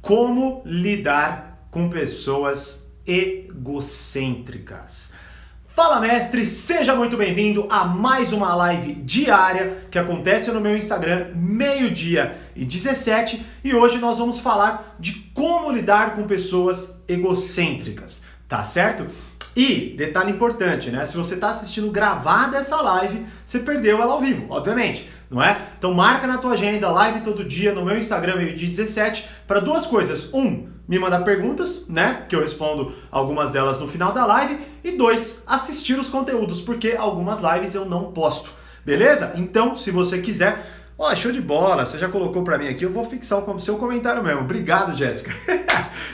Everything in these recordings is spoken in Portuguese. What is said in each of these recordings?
Como lidar com pessoas egocêntricas. Fala, mestre, seja muito bem-vindo a mais uma live diária que acontece no meu Instagram, 12:17, e hoje nós vamos falar de como lidar com pessoas egocêntricas, tá certo? E, detalhe importante, né? Se você está assistindo gravada essa live, você perdeu ela ao vivo, obviamente, não é? Então marca na tua agenda, live todo dia no meu Instagram, 12:17, para duas coisas. Me mandar perguntas, né? Que eu respondo algumas delas no final da live. E 2, assistir os conteúdos, porque algumas lives eu não posto, beleza? Então, se você quiser... show de bola, você já colocou pra mim aqui, eu vou fixar o seu comentário mesmo. Obrigado, Jéssica.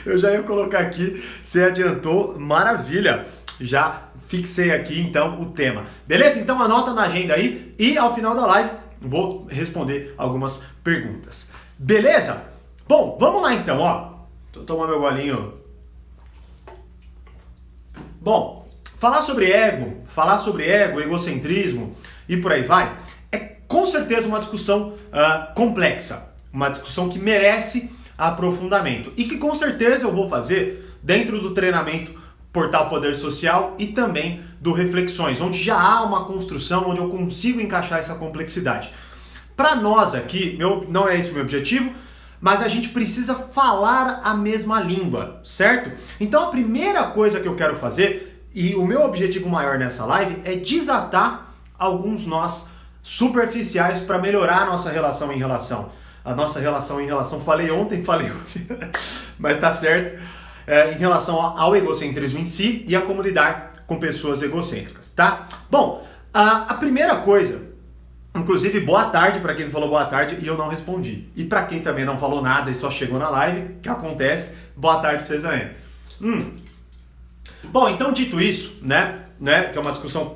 Eu já ia colocar aqui, você adiantou, maravilha. Já fixei aqui, então, o tema. Beleza? Então anota na agenda aí e ao final da live vou responder algumas perguntas. Beleza? Bom, vamos lá então, ó. Vou tomar meu golinho. Bom, falar sobre ego, egocentrismo e por aí vai, com certeza uma discussão complexa, uma discussão que merece aprofundamento e que com certeza eu vou fazer dentro do treinamento Portal Poder Social e também do Reflexões, onde já há uma construção, onde eu consigo encaixar essa complexidade. Para nós aqui, não é esse o meu objetivo, mas a gente precisa falar a mesma língua, certo? Então a primeira coisa que eu quero fazer, e o meu objetivo maior nessa live, é desatar alguns nós superficiais para melhorar a nossa relação em relação. Falei ontem, falei hoje, mas tá certo, em relação ao egocentrismo em si e a como lidar com pessoas egocêntricas, tá? Bom, a primeira coisa, inclusive boa tarde para quem me falou boa tarde e eu não respondi. E para quem também não falou nada e só chegou na live, que acontece, boa tarde para vocês também. Bom, então dito isso, né, que é uma discussão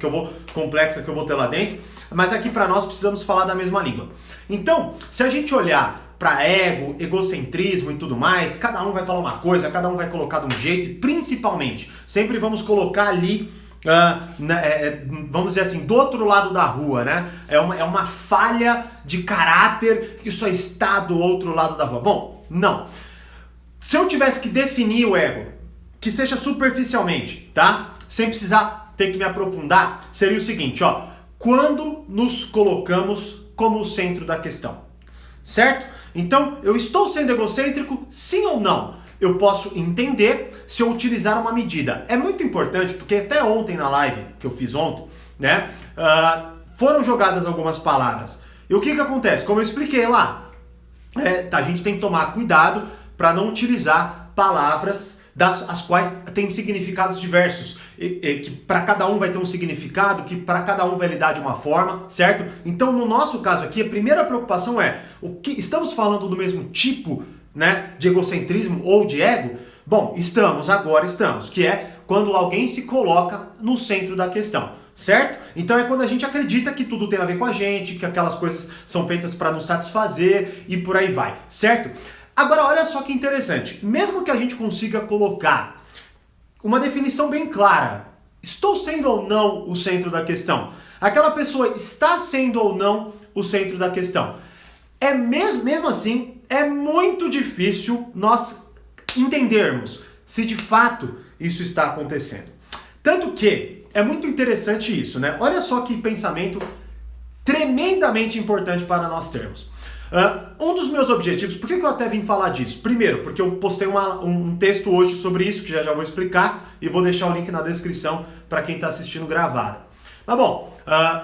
complexa que eu vou ter lá dentro, mas aqui para nós precisamos falar da mesma língua. Então, se a gente olhar para ego, egocentrismo e tudo mais, cada um vai falar uma coisa, cada um vai colocar de um jeito e principalmente, sempre vamos colocar ali, vamos dizer assim, do outro lado da rua, né? É uma falha de caráter que só está do outro lado da rua. Bom, não. Se eu tivesse que definir o ego, que seja superficialmente, tá? Sem precisar ter que me aprofundar, seria o seguinte, ó. Quando nos colocamos como o centro da questão, certo? Então, eu estou sendo egocêntrico, sim ou não? Eu posso entender se eu utilizar uma medida. É muito importante, porque até ontem na live que eu fiz ontem, né, foram jogadas algumas palavras. E o que acontece? Como eu expliquei lá, a gente tem que tomar cuidado para não utilizar palavras as quais têm significados diversos, que para cada um vai ter um significado, que para cada um vai lidar de uma forma, certo? Então, no nosso caso aqui, a primeira preocupação é, estamos falando do mesmo tipo, né, de egocentrismo ou de ego? Bom, agora estamos, que é quando alguém se coloca no centro da questão, certo? Então é quando a gente acredita que tudo tem a ver com a gente, que aquelas coisas são feitas para nos satisfazer e por aí vai, certo? Agora, olha só que interessante. Mesmo que a gente consiga colocar uma definição bem clara, estou sendo ou não o centro da questão? Aquela pessoa está sendo ou não o centro da questão? Mesmo assim, é muito difícil nós entendermos se de fato isso está acontecendo. Tanto que é muito interessante isso, né? Olha só que pensamento tremendamente importante para nós termos. Um dos meus objetivos, por que eu até vim falar disso? Primeiro, porque eu postei um texto hoje sobre isso, que já vou explicar, e vou deixar o link na descrição para quem está assistindo gravado. Mas bom,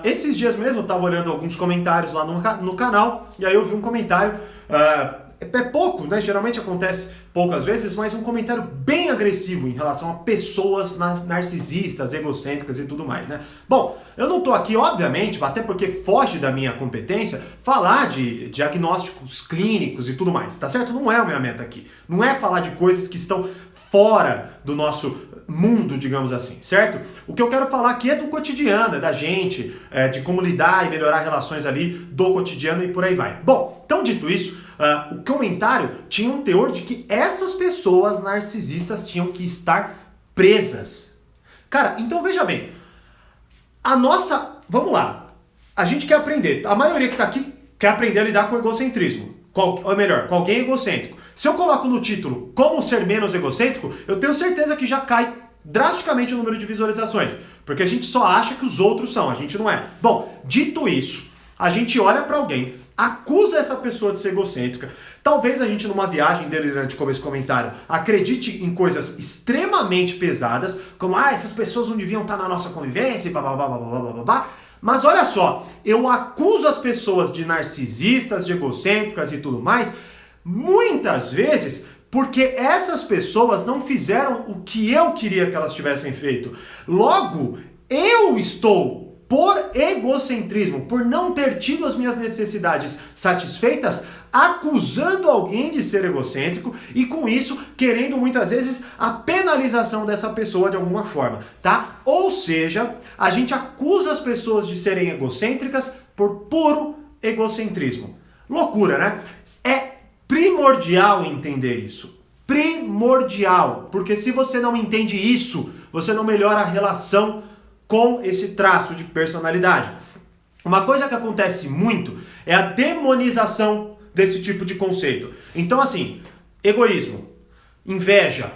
esses dias mesmo eu estava olhando alguns comentários lá no canal, e aí eu vi um comentário, é pouco, né? Geralmente acontece poucas vezes, mas um comentário bem agressivo em relação a pessoas narcisistas, egocêntricas e tudo mais, né? Bom, eu não tô aqui, obviamente, até porque foge da minha competência, falar de diagnósticos clínicos e tudo mais, tá certo? Não é a minha meta aqui. Não é falar de coisas que estão fora do nosso mundo, digamos assim, certo? O que eu quero falar aqui é do cotidiano, é da gente, de como lidar e melhorar relações ali do cotidiano e por aí vai. Bom, então dito isso, o comentário tinha um teor de que essas pessoas narcisistas tinham que estar presas. Cara, então veja bem, vamos lá, a gente quer aprender, a maioria que está aqui quer aprender a lidar com o egocentrismo, ou melhor, com alguém egocêntrico. Se eu coloco no título como ser menos egocêntrico, eu tenho certeza que já cai drasticamente o número de visualizações, porque a gente só acha que os outros são, a gente não é. Bom, dito isso, a gente olha para alguém, acusa essa pessoa de ser egocêntrica, talvez a gente numa viagem delirante como esse comentário, acredite em coisas extremamente pesadas, como essas pessoas não deviam estar na nossa convivência, blá. Mas olha só, eu acuso as pessoas de narcisistas, de egocêntricas e tudo mais, muitas vezes porque essas pessoas não fizeram o que eu queria que elas tivessem feito. Logo, eu estou, por egocentrismo, por não ter tido as minhas necessidades satisfeitas, acusando alguém de ser egocêntrico e com isso querendo muitas vezes a penalização dessa pessoa de alguma forma, tá? Ou seja, a gente acusa as pessoas de serem egocêntricas por puro egocentrismo. Loucura, né? É primordial entender isso. Primordial, porque se você não entende isso, você não melhora a relação com esse traço de personalidade. Uma coisa que acontece muito é a demonização desse tipo de conceito. Então, assim, egoísmo, inveja,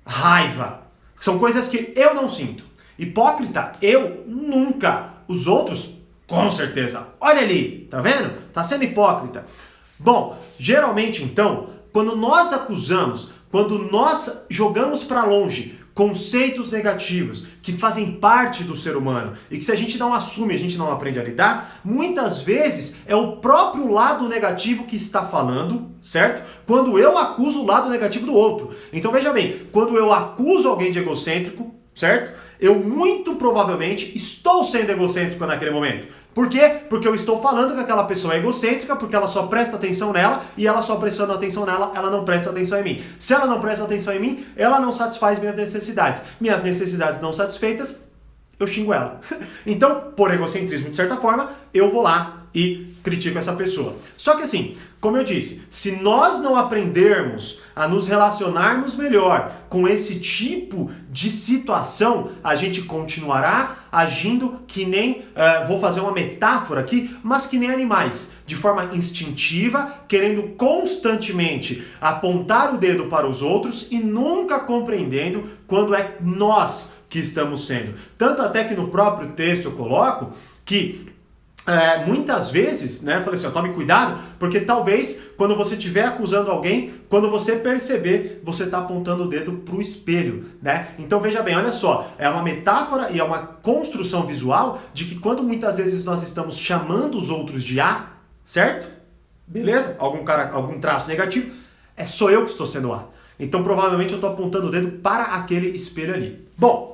raiva, são coisas que eu não sinto. Hipócrita, eu nunca. Os outros, com certeza. Olha ali, tá vendo? Tá sendo hipócrita. Bom, geralmente, então, quando nós acusamos, quando nós jogamos para longe conceitos negativos que fazem parte do ser humano e que se a gente não assume, a gente não aprende a lidar, muitas vezes é o próprio lado negativo que está falando, certo? Quando eu acuso o lado negativo do outro. Então veja bem, quando eu acuso alguém de egocêntrico, certo? Eu muito provavelmente estou sendo egocêntrico naquele momento. Por quê? Porque eu estou falando que aquela pessoa é egocêntrica, porque ela só presta atenção nela, e ela só prestando atenção nela, ela não presta atenção em mim. Se ela não presta atenção em mim, ela não satisfaz minhas necessidades. Minhas necessidades não satisfeitas, eu xingo ela. Então, por egocentrismo, de certa forma, eu vou lá e critico essa pessoa. Só que assim, como eu disse, se nós não aprendermos a nos relacionarmos melhor com esse tipo de situação, a gente continuará agindo que nem, vou fazer uma metáfora aqui, mas que nem animais, de forma instintiva, querendo constantemente apontar o dedo para os outros e nunca compreendendo quando é nós que estamos sendo. Tanto até que no próprio texto eu coloco que muitas vezes, né, eu falei assim, tome cuidado, porque talvez quando você estiver acusando alguém, quando você perceber, você está apontando o dedo para o espelho, né? Então veja bem, olha só, é uma metáfora e é uma construção visual de que quando muitas vezes nós estamos chamando os outros de A, certo? Beleza? Algum traço negativo, sou eu que estou sendo A. Então provavelmente eu estou apontando o dedo para aquele espelho ali. Bom,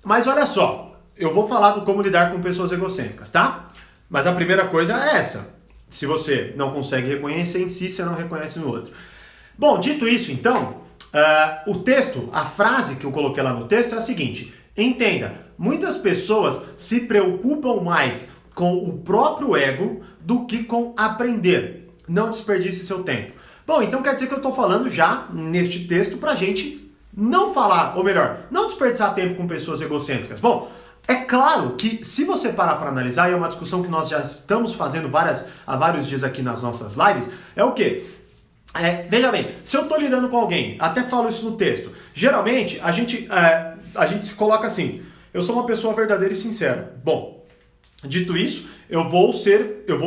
mas olha só, eu vou falar do como lidar com pessoas egocêntricas, tá? Mas a primeira coisa é essa. Se você não consegue reconhecer em si, você não reconhece no outro. Bom, dito isso, então, o texto, a frase que eu coloquei lá no texto é a seguinte. Entenda, muitas pessoas se preocupam mais com o próprio ego do que com aprender. Não desperdice seu tempo. Bom, então quer dizer que eu estou falando já neste texto pra gente não falar, ou melhor, não desperdiçar tempo com pessoas egocêntricas. Bom, é claro que se você parar para analisar, e é uma discussão que nós já estamos fazendo há vários dias aqui nas nossas lives, é o quê? Veja bem, se eu estou lidando com alguém, até falo isso no texto, geralmente a gente se coloca assim, eu sou uma pessoa verdadeira e sincera. Bom, dito isso, eu vou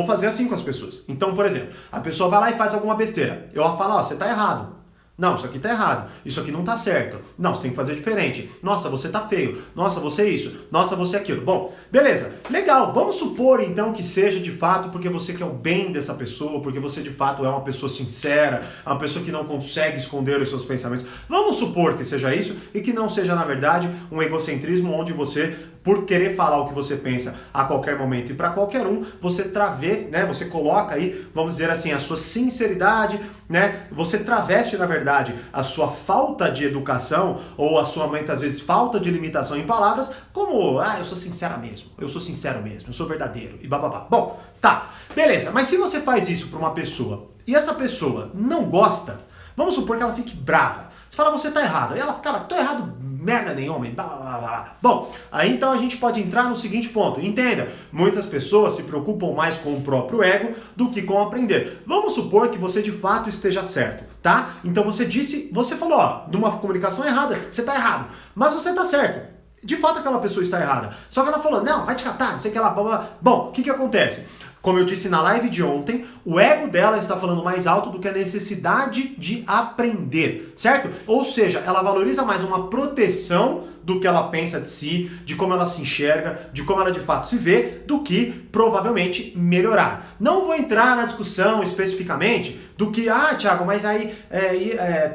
fazer assim com as pessoas. Então, por exemplo, a pessoa vai lá e faz alguma besteira. Eu vou falar, você está errado. Não, isso aqui tá errado. Isso aqui não tá certo. Não, você tem que fazer diferente. Nossa, você tá feio. Nossa, você é isso. Nossa, você é aquilo. Bom, beleza. Legal. Vamos supor, então, que seja de fato porque você quer o bem dessa pessoa, porque você de fato é uma pessoa sincera, uma pessoa que não consegue esconder os seus pensamentos. Vamos supor que seja isso e que não seja, na verdade, um egocentrismo onde você, por querer falar o que você pensa a qualquer momento e para qualquer um, você traveste, né? Você coloca aí, vamos dizer assim, a sua sinceridade, né? Você traveste, na verdade, a sua falta de educação ou a sua, muitas vezes, falta de limitação em palavras como, eu sou sincera mesmo, eu sou sincero mesmo, eu sou verdadeiro e bababá. Bom, tá, beleza, mas se você faz isso para uma pessoa e essa pessoa não gosta, vamos supor que ela fique brava, Você fala, você tá errado. Aí ela ficava, tô errado merda nenhuma. Blá, blá, blá, blá. Bom, aí então a gente pode entrar no seguinte ponto. Entenda, muitas pessoas se preocupam mais com o próprio ego do que com aprender. Vamos supor que você de fato esteja certo, tá? Então você falou, ó, de uma comunicação errada, você tá errado. Mas você tá certo. De fato aquela pessoa está errada. Só que ela falou, não, vai te catar, não sei o que lá, blá, blá. Bom, o que acontece? Como eu disse na live de ontem, o ego dela está falando mais alto do que a necessidade de aprender, certo? Ou seja, ela valoriza mais uma proteção do que ela pensa de si, de como ela se enxerga, de como ela de fato se vê, do que provavelmente melhorar. Não vou entrar na discussão especificamente do que, Thiago, mas aí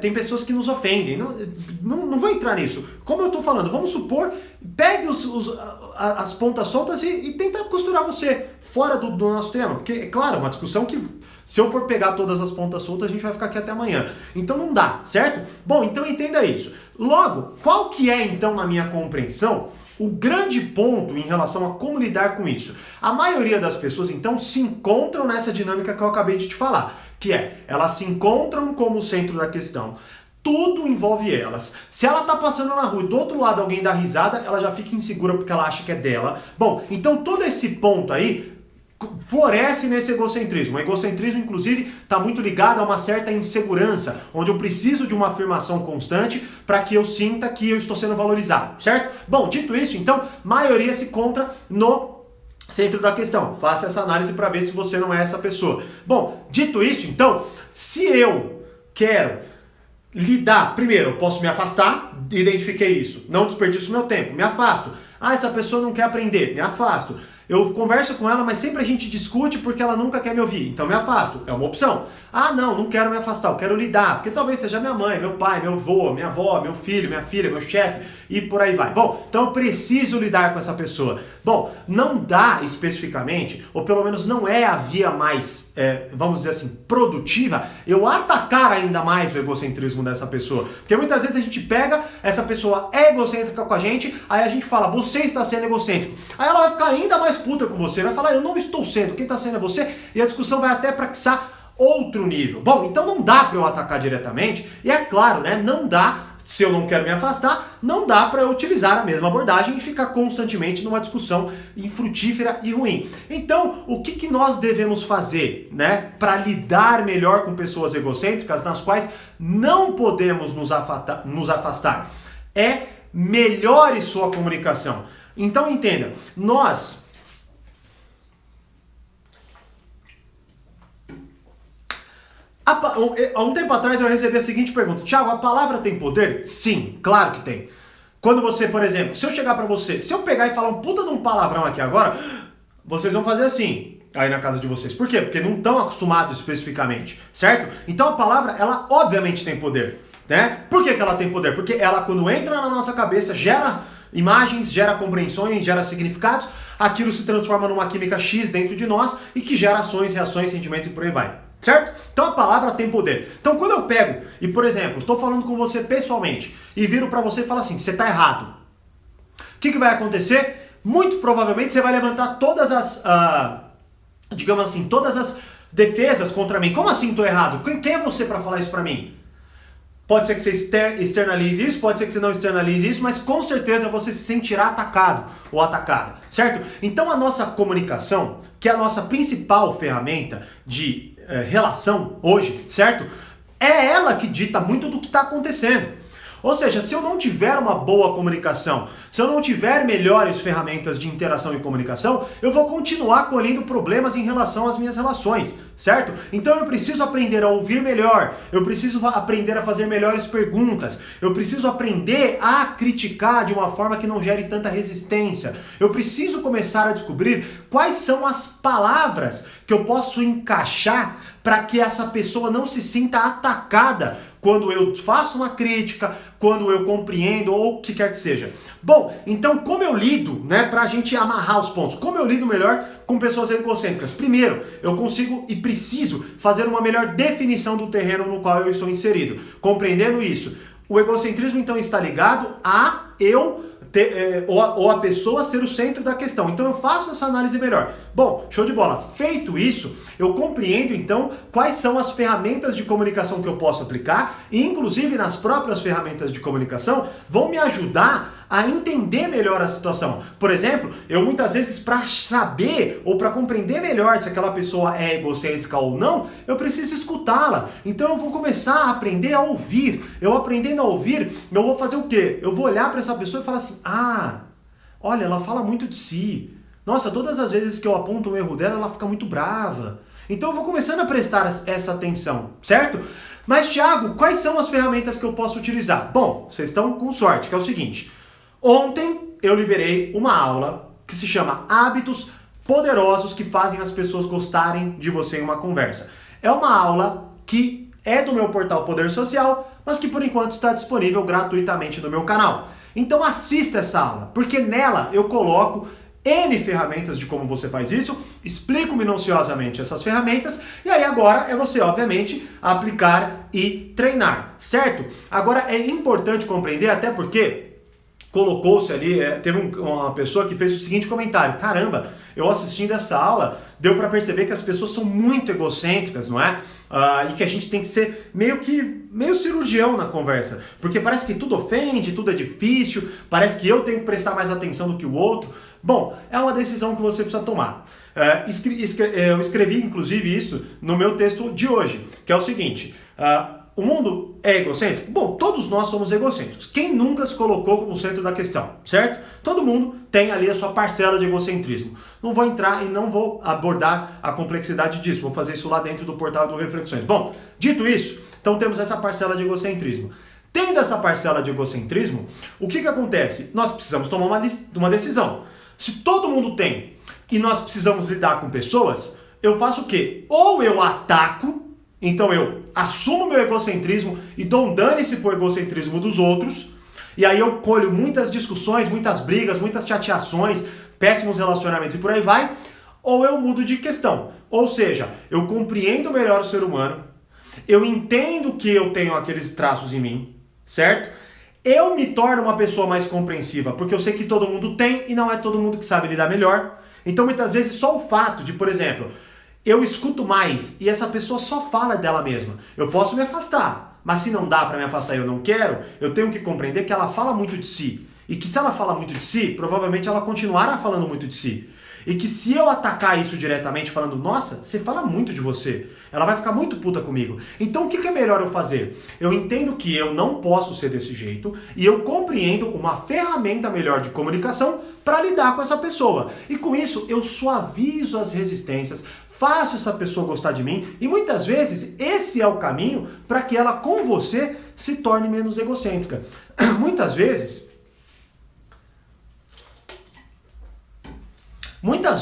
tem pessoas que nos ofendem. Não vou entrar nisso. Como eu estou falando, vamos supor, pegue as pontas soltas e tenta costurar você fora do nosso tema. Porque, é claro, uma discussão que, se eu for pegar todas as pontas soltas, a gente vai ficar aqui até amanhã. Então não dá, certo? Bom, então entenda isso. Logo, qual que é então, na minha compreensão, o grande ponto em relação a como lidar com isso? A maioria das pessoas, então, se encontram nessa dinâmica que eu acabei de te falar, que é, elas se encontram como o centro da questão. Tudo envolve elas. Se ela tá passando na rua e do outro lado alguém dá risada, ela já fica insegura porque ela acha que é dela. Bom, então todo esse ponto aí floresce nesse egocentrismo. O egocentrismo, inclusive, está muito ligado a uma certa insegurança, onde eu preciso de uma afirmação constante para que eu sinta que eu estou sendo valorizado, certo? Bom, dito isso, então, maioria se encontra no centro da questão. Faça essa análise para ver se você não é essa pessoa. Bom, dito isso, então, se eu quero lidar, primeiro, eu posso me afastar, identifiquei isso, não desperdiço meu tempo, me afasto. Essa pessoa não quer aprender, me afasto. Eu converso com ela, mas sempre a gente discute porque ela nunca quer me ouvir. Então me afasto. É uma opção. Não quero me afastar, eu quero lidar. Porque talvez seja minha mãe, meu pai, meu avô, minha avó, meu filho, minha filha, meu chefe e por aí vai. Bom, então eu preciso lidar com essa pessoa. Bom, não dá especificamente, ou pelo menos não é a via mais, vamos dizer assim, produtiva, eu atacar ainda mais o egocentrismo dessa pessoa. Porque muitas vezes a gente pega, essa pessoa é egocêntrica com a gente, aí a gente fala, você está sendo egocêntrico. Aí ela vai ficar ainda mais puta com você, vai falar, eu não estou sendo, quem está sendo é você, e a discussão vai até praxar outro nível. Bom, então não dá para eu atacar diretamente, e é claro, né, não dá, se eu não quero me afastar, não dá para eu utilizar a mesma abordagem e ficar constantemente numa discussão infrutífera e ruim. Então, o que nós devemos fazer, né, para lidar melhor com pessoas egocêntricas, nas quais não podemos nos afastar? É melhore sua comunicação. Então entenda, há um tempo atrás eu recebi a seguinte pergunta: Thiago, a palavra tem poder? Sim, claro que tem. Quando você, por exemplo, se eu chegar pra você, se eu pegar e falar um puta de um palavrão aqui agora, vocês vão fazer assim, aí na casa de vocês. Por quê? Porque não estão acostumados especificamente, certo? Então a palavra, ela obviamente tem poder, né? Por que ela tem poder? Porque ela, quando entra na nossa cabeça, gera imagens, gera compreensões, gera significados, aquilo se transforma numa química X dentro de nós e que gera ações, reações, sentimentos e por aí vai. Certo? Então a palavra tem poder. Então quando eu pego e, por exemplo, estou falando com você pessoalmente e viro para você e falo assim, você está errado. O que vai acontecer? Muito provavelmente você vai levantar todas as, digamos assim, todas as defesas contra mim. Como assim estou errado? Quem é você para falar isso para mim? Pode ser que você externalize isso, pode ser que você não externalize isso, mas com certeza você se sentirá atacado ou atacada, certo? Então a nossa comunicação, que é a nossa principal ferramenta de relação hoje, certo? É ela que dita muito do que está acontecendo. Ou seja, se eu não tiver uma boa comunicação, se eu não tiver melhores ferramentas de interação e comunicação, eu vou continuar colhendo problemas em relação às minhas relações, certo? Então eu preciso aprender a ouvir melhor, eu preciso aprender a fazer melhores perguntas, eu preciso aprender a criticar de uma forma que não gere tanta resistência, eu preciso começar a descobrir quais são as palavras que eu posso encaixar para que essa pessoa não se sinta atacada quando eu faço uma crítica, quando eu compreendo ou o que quer que seja. Bom, então como eu lido, né, pra gente amarrar os pontos, como eu lido melhor com pessoas egocêntricas? Primeiro, eu consigo e preciso fazer uma melhor definição do terreno no qual eu estou inserido. Compreendendo isso, o egocentrismo então está ligado a eu ou a pessoa ser o centro da questão. Então eu faço essa análise melhor. Bom, show de bola. Feito isso, eu compreendo então quais são as ferramentas de comunicação que eu posso aplicar e inclusive nas próprias ferramentas de comunicação vão me ajudar a entender melhor a situação. Por exemplo, eu muitas vezes para saber ou para compreender melhor se aquela pessoa é egocêntrica ou não, eu preciso escutá-la. Então eu vou começar a aprender a ouvir. Eu aprendendo a ouvir, eu vou fazer o quê? Eu vou olhar para essa pessoa e falar assim, olha, ela fala muito de si. Nossa, todas as vezes que eu aponto um erro dela, ela fica muito brava. Então eu vou começando a prestar essa atenção, certo? Mas, Thiago, quais são as ferramentas que eu posso utilizar? Bom, vocês estão com sorte, que é o seguinte. Ontem eu liberei uma aula que se chama Hábitos Poderosos que fazem as pessoas gostarem de você em uma conversa. É uma aula que é do meu portal Poder Social, mas que por enquanto está disponível gratuitamente no meu canal. Então assista essa aula, porque nela eu coloco N ferramentas de como você faz isso, explico minuciosamente essas ferramentas, e aí agora é você, obviamente, aplicar e treinar, certo? Agora é importante compreender, até porque colocou-se ali, teve uma pessoa que fez o seguinte comentário, caramba, eu assistindo essa aula, deu para perceber que as pessoas são muito egocêntricas, não é? E que a gente tem que ser meio cirurgião na conversa, porque parece que tudo ofende, tudo é difícil, parece que eu tenho que prestar mais atenção do que o outro. Bom, é uma decisão que você precisa tomar. Eu escrevi, inclusive, isso no meu texto de hoje, que é o seguinte, o mundo é egocêntrico? Bom, todos nós somos egocêntricos. Quem nunca se colocou como centro da questão, certo? Todo mundo tem ali a sua parcela de egocentrismo. Não vou entrar e não vou abordar a complexidade disso. Vou fazer isso lá dentro do portal do Reflexões. Bom, dito isso, então temos essa parcela de egocentrismo. Tendo essa parcela de egocentrismo, o que acontece? Nós precisamos tomar uma decisão. Se todo mundo tem e nós precisamos lidar com pessoas, eu faço o quê? Ou eu ataco, então eu assumo meu egocentrismo e dou um dane-se pro egocentrismo dos outros, e aí eu colho muitas discussões, muitas brigas, muitas chateações, péssimos relacionamentos e por aí vai, ou eu mudo de questão. Ou seja, eu compreendo melhor o ser humano, eu entendo que eu tenho aqueles traços em mim, certo? Eu me torno uma pessoa mais compreensiva, porque eu sei que todo mundo tem e não é todo mundo que sabe lidar melhor. Então muitas vezes só o fato de, por exemplo, eu escuto mais e essa pessoa só fala dela mesma. Eu posso me afastar, mas se não dá para me afastar e eu não quero, eu tenho que compreender que ela fala muito de si. E que se ela fala muito de si, provavelmente ela continuará falando muito de si. E que se eu atacar isso diretamente falando, nossa, você fala muito de você, ela vai ficar muito puta comigo. Então o que é melhor eu fazer? Eu entendo que eu não posso ser desse jeito e eu compreendo uma ferramenta melhor de comunicação para lidar com essa pessoa. E com isso eu suavizo as resistências, faço essa pessoa gostar de mim e muitas vezes esse é o caminho para que ela com você se torne menos egocêntrica. Muitas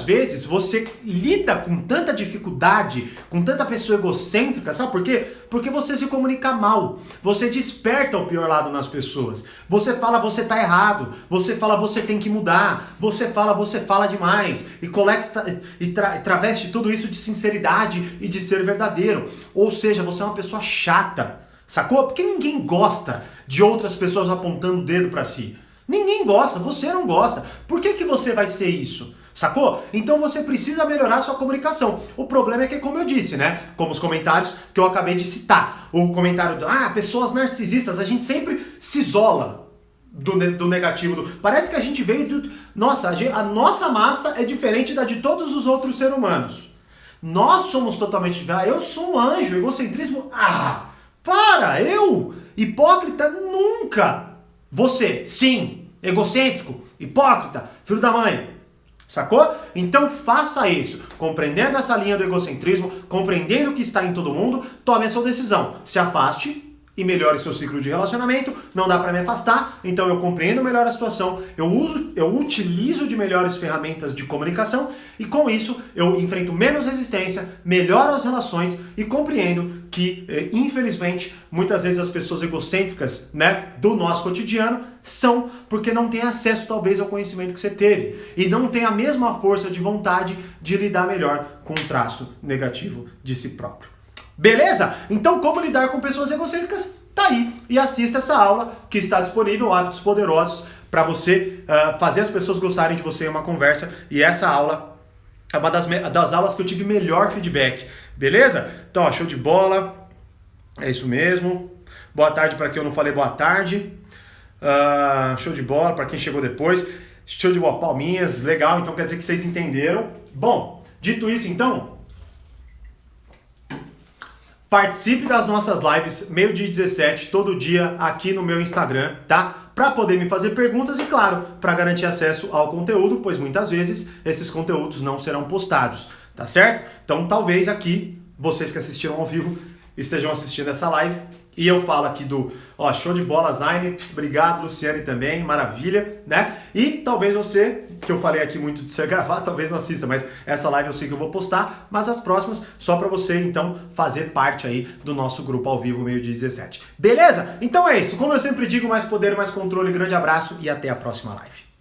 vezes você lida com tanta dificuldade, com tanta pessoa egocêntrica, sabe por quê? Porque você se comunica mal, você desperta o pior lado nas pessoas. Você fala, você tá errado, você fala, você tem que mudar, você fala demais, e traveste tudo isso de sinceridade e de ser verdadeiro. Ou seja, você é uma pessoa chata, sacou? Porque ninguém gosta de outras pessoas apontando o dedo pra si. Ninguém gosta, você não gosta. Por que você vai ser isso? Sacou? Então você precisa melhorar a sua comunicação. O problema é que, como eu disse, né? Como os comentários que eu acabei de citar. O comentário pessoas narcisistas, a gente sempre se isola do negativo. Parece que a gente veio do... Nossa, a nossa massa é diferente da de todos os outros seres humanos. Nós somos totalmente... Eu sou um anjo, egocentrismo... Eu? Hipócrita? Nunca! Você, sim, egocêntrico, hipócrita, filho da mãe. Sacou? Então faça isso, compreendendo essa linha do egocentrismo, compreendendo o que está em todo mundo, tome a sua decisão. Se afaste e melhore seu ciclo de relacionamento. Não dá para me afastar, então eu compreendo melhor a situação, eu utilizo de melhores ferramentas de comunicação e com isso eu enfrento menos resistência, melhoro as relações e compreendo que, infelizmente, muitas vezes as pessoas egocêntricas, né, do nosso cotidiano são porque não têm acesso talvez ao conhecimento que você teve e não tem a mesma força de vontade de lidar melhor com um traço negativo de si próprio. Beleza? Então como lidar com pessoas egocêntricas? Tá aí. E assista essa aula que está disponível, Hábitos Poderosos, para você fazer as pessoas gostarem de você em uma conversa. E essa aula é uma das aulas que eu tive melhor feedback, beleza? Então, ó, show de bola, é isso mesmo. Boa tarde para quem eu não falei boa tarde. Show de bola para quem chegou depois. Show de bola, palminhas, legal, então quer dizer que vocês entenderam. Bom, dito isso então, participe das nossas lives, meio-dia 17, todo dia aqui no meu Instagram, tá? Para poder me fazer perguntas e, claro, para garantir acesso ao conteúdo, pois muitas vezes esses conteúdos não serão postados, tá certo? Então talvez aqui, vocês que assistiram ao vivo, estejam assistindo essa live e eu falo aqui do, ó, show de bola, Zaine, obrigado, Luciane também, maravilha, né? E talvez você, que eu falei aqui muito de você gravar, talvez não assista, mas essa live eu sei que eu vou postar, mas as próximas só para você, então, fazer parte aí do nosso grupo ao vivo, meio-dia 17. Beleza? Então é isso, como eu sempre digo, mais poder, mais controle, grande abraço e até a próxima live.